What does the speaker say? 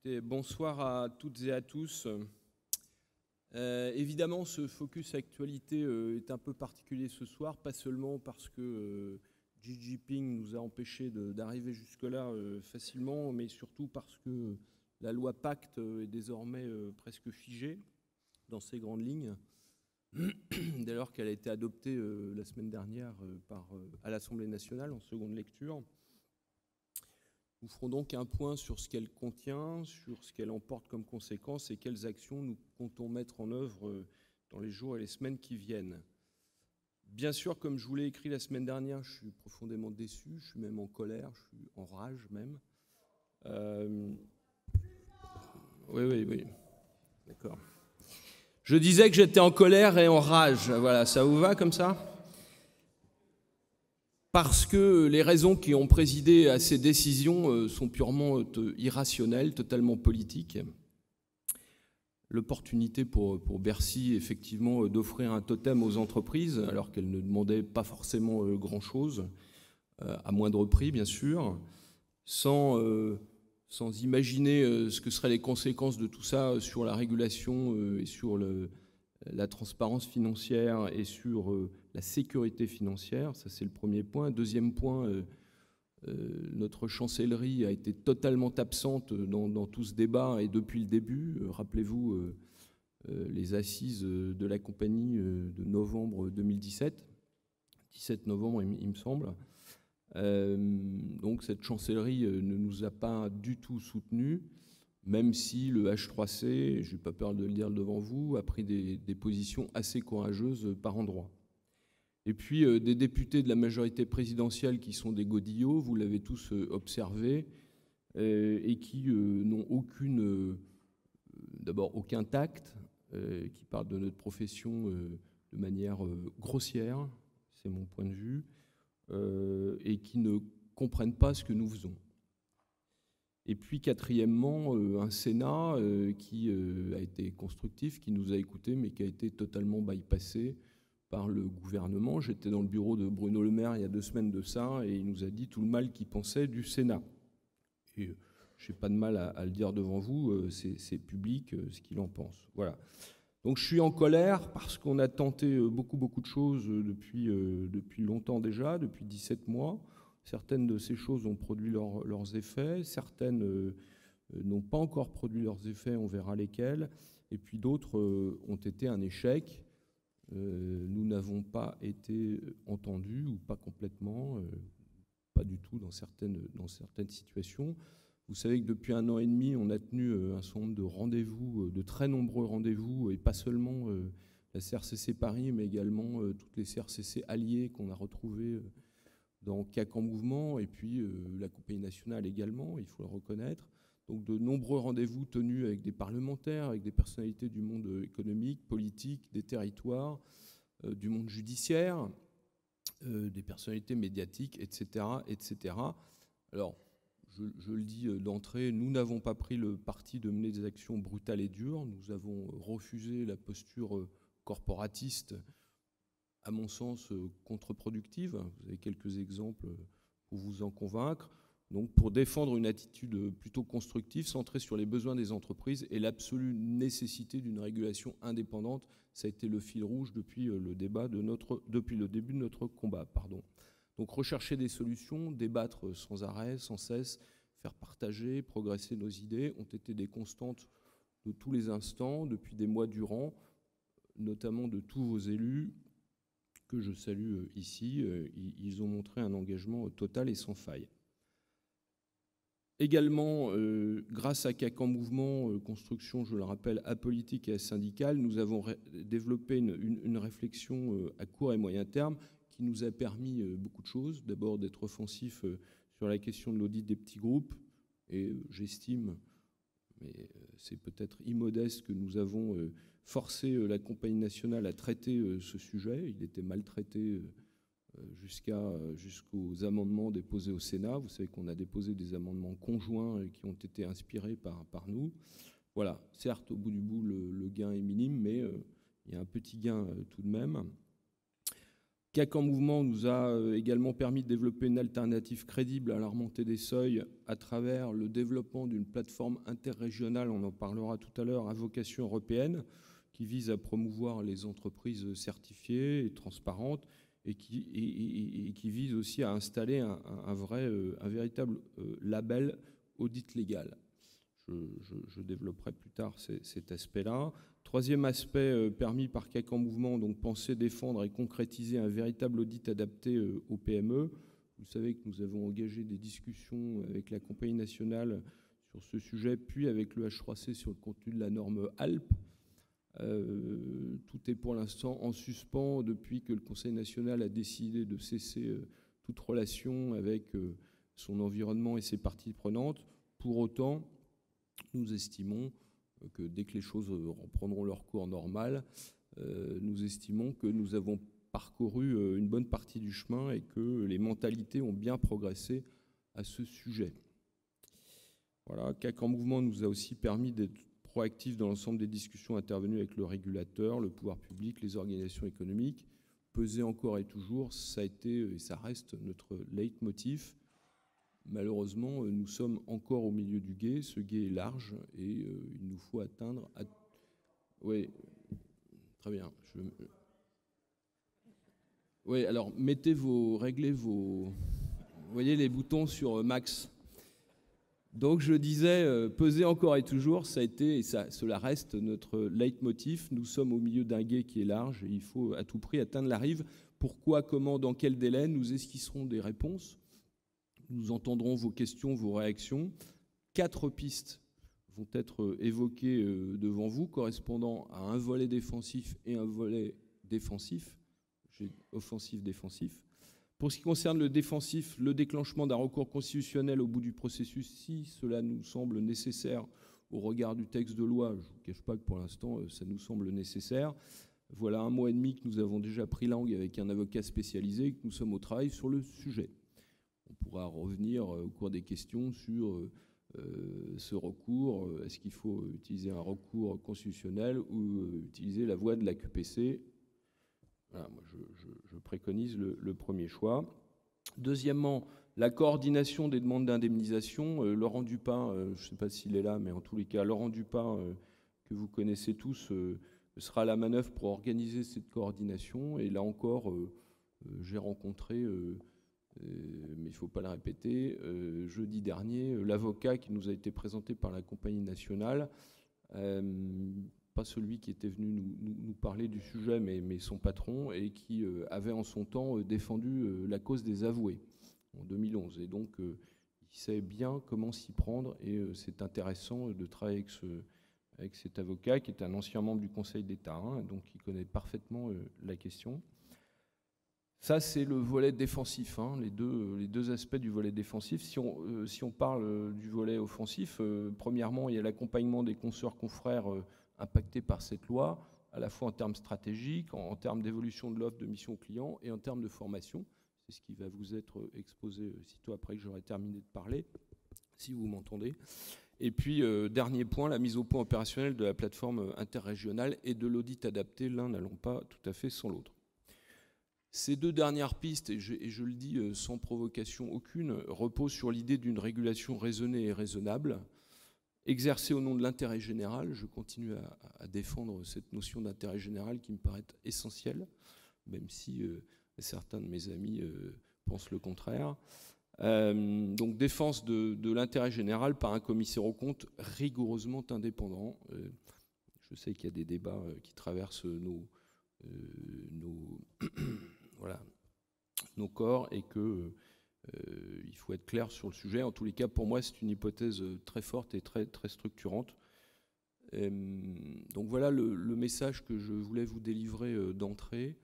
Écoutez, bonsoir à toutes et à tous. Évidemment, ce focus actualité est un peu particulier ce soir, pas seulement parce que Xi Jinping nous a empêchés d'arriver jusque-là facilement, mais surtout parce que la loi Pacte est désormais presque figée dans ses grandes lignes, dès lors qu'elle a été adoptée la semaine dernière à l'Assemblée nationale en seconde lecture. Nous ferons donc un point sur ce qu'elle contient, sur ce qu'elle emporte comme conséquences et quelles actions nous comptons mettre en œuvre dans les jours et les semaines qui viennent. Bien sûr, comme je vous l'ai écrit la semaine dernière, je suis profondément déçu, je suis même en colère, je suis en rage même. Oui. D'accord. Je disais que j'étais en colère et en rage. Voilà, ça vous va comme ça ? Parce que les raisons qui ont présidé à ces décisions sont purement irrationnelles, totalement politiques. L'opportunité pour Bercy, effectivement, d'offrir un totem aux entreprises, alors qu'elles ne demandaient pas forcément grand-chose, à moindre prix, bien sûr, sans imaginer ce que seraient les conséquences de tout ça sur la régulation et sur la transparence financière et sur la sécurité financière. Ça, c'est le premier point. Deuxième point, notre chancellerie a été totalement absente dans tout ce débat et depuis le début. Rappelez-vous les assises de la compagnie de novembre 2017, 17 novembre, il me semble. Donc cette chancellerie ne nous a pas du tout soutenus, même si le H3C, je n'ai pas peur de le dire devant vous, a pris des positions assez courageuses par endroits. Et puis des députés de la majorité présidentielle qui sont des godillots, vous l'avez tous observé, et qui n'ont d'abord aucun tact, qui parlent de notre profession de manière grossière, c'est mon point de vue, et qui ne comprennent pas ce que nous faisons. Et puis, quatrièmement, un Sénat qui a été constructif, qui nous a écoutés, mais qui a été totalement bypassé par le gouvernement. J'étais dans le bureau de Bruno Le Maire il y a 2 semaines de ça, et il nous a dit tout le mal qu'il pensait du Sénat. Et je n'ai pas de mal à le dire devant vous, c'est public ce qu'il en pense. Voilà. Donc je suis en colère parce qu'on a tenté beaucoup de choses depuis longtemps déjà, depuis 17 mois. Certaines de ces choses ont produit leurs effets, certaines n'ont pas encore produit leurs effets, on verra lesquelles, et puis d'autres ont été un échec. Nous n'avons pas été entendus, ou pas complètement, pas du tout dans certaines situations. Vous savez que depuis 1 an et demi, on a tenu un certain nombre de rendez-vous, de très nombreux rendez-vous, et pas seulement la CRCC Paris, mais également toutes les CRCC alliées qu'on a retrouvées dans CAC en mouvement, et puis la Compagnie nationale également, il faut le reconnaître. Donc de nombreux rendez-vous tenus avec des parlementaires, avec des personnalités du monde économique, politique, des territoires, du monde judiciaire, des personnalités médiatiques, etc. etc. Alors, je le dis d'entrée, nous n'avons pas pris le parti de mener des actions brutales et dures. Nous avons refusé la posture corporatiste, à mon sens, contre-productive. Vous avez quelques exemples pour vous en convaincre. Donc, pour défendre une attitude plutôt constructive, centrée sur les besoins des entreprises et l'absolue nécessité d'une régulation indépendante, ça a été le fil rouge depuis le début de notre combat. Donc, rechercher des solutions, débattre sans arrêt, sans cesse, faire partager, progresser nos idées ont été des constantes de tous les instants, depuis des mois durant, notamment de tous vos élus, que je salue ici. Ils ont montré un engagement total et sans faille. Également, grâce à CAC en mouvement, construction, je le rappelle, apolitique et asyndicale, nous avons développé une réflexion à court et moyen terme qui nous a permis beaucoup de choses. D'abord, d'être offensif sur la question de l'audit des petits groupes. Et j'estime, mais c'est peut-être immodeste, que nous avons forcé la Compagnie nationale à traiter ce sujet. Il était maltraité jusqu'aux amendements déposés au Sénat. Vous savez qu'on a déposé des amendements conjoints qui ont été inspirés par nous. Voilà, certes, au bout du bout, le gain est minime, mais il y a un petit gain tout de même. CAC en mouvement nous a également permis de développer une alternative crédible à la remontée des seuils à travers le développement d'une plateforme interrégionale, on en parlera tout à l'heure, à vocation européenne, qui vise à promouvoir les entreprises certifiées et transparentes et qui vise aussi à installer un véritable label audit légal. Je développerai plus tard cet aspect-là. Troisième aspect permis par CAC en mouvement, donc penser, défendre et concrétiser un véritable audit adapté aux PME. Vous savez que nous avons engagé des discussions avec la Compagnie nationale sur ce sujet, puis avec le H3C sur le contenu de la norme ALP. Tout est pour l'instant en suspens depuis que le Conseil national a décidé de cesser toute relation avec son environnement et ses parties prenantes. Pour autant, nous estimons que dès que les choses reprendront leur cours normal, nous estimons que nous avons parcouru une bonne partie du chemin et que les mentalités ont bien progressé à ce sujet. Voilà, CAC en mouvement nous a aussi permis d'être proactifs dans l'ensemble des discussions intervenues avec le régulateur, le pouvoir public, les organisations économiques. Peser encore et toujours, ça a été et ça reste notre leitmotiv. Malheureusement, nous sommes encore au milieu du gué. Ce gué est large et il nous faut atteindre... Oui, très bien. Oui, alors réglez vos... Vous voyez les boutons sur Max. Donc je disais, peser encore et toujours, ça a été, et cela reste notre leitmotiv. Nous sommes au milieu d'un gué qui est large et il faut à tout prix atteindre la rive. Pourquoi, comment, dans quel délai? Nous esquisserons des réponses. Nous entendrons vos questions, vos réactions. 4 pistes vont être évoquées devant vous, correspondant à un volet défensif et un volet défensif, offensif-défensif. Pour ce qui concerne le défensif, le déclenchement d'un recours constitutionnel au bout du processus, si cela nous semble nécessaire au regard du texte de loi, je ne vous cache pas que pour l'instant, ça nous semble nécessaire. Voilà 1 mois et demi que nous avons déjà pris langue avec un avocat spécialisé et que nous sommes au travail sur le sujet. On pourra revenir au cours des questions sur ce recours. Est-ce qu'il faut utiliser un recours constitutionnel ou utiliser la voie de la QPC? Voilà, moi je préconise le premier choix. Deuxièmement, la coordination des demandes d'indemnisation. Laurent Dupin, je ne sais pas s'il est là, mais en tous les cas, Laurent Dupin, que vous connaissez tous, sera à la manœuvre pour organiser cette coordination. Et là encore, j'ai rencontré, mais il ne faut pas le répéter, jeudi dernier, l'avocat qui nous a été présenté par la Compagnie nationale, pas celui qui était venu nous parler du sujet, mais son patron, et qui avait en son temps défendu la cause des avoués en 2011. Et donc, il sait bien comment s'y prendre, et c'est intéressant de travailler avec cet avocat, qui est un ancien membre du Conseil d'État, hein, donc il connaît parfaitement la question. Ça, c'est le volet défensif, hein, les deux aspects du volet défensif. Si on parle du volet offensif, premièrement, il y a l'accompagnement des consoeurs confrères impactés par cette loi, à la fois en termes stratégiques, en termes d'évolution de l'offre de mission client et en termes de formation. C'est ce qui va vous être exposé sitôt après que j'aurai terminé de parler, si vous m'entendez. Et puis, dernier point, la mise au point opérationnelle de la plateforme interrégionale et de l'audit adapté, l'un n'allant pas tout à fait sans l'autre. Ces 2 dernières pistes, et je le dis sans provocation aucune, reposent sur l'idée d'une régulation raisonnée et raisonnable, exercée au nom de l'intérêt général. Je continue à défendre cette notion d'intérêt général qui me paraît essentielle, même si certains de mes amis pensent le contraire. Donc défense de l'intérêt général par un commissaire aux comptes rigoureusement indépendant. Je sais qu'il y a des débats qui traversent voilà, nos corps et qu'il faut être clair sur le sujet. En tous les cas, pour moi, c'est une hypothèse très forte et très, très structurante. Donc voilà le message que je voulais vous délivrer d'entrée.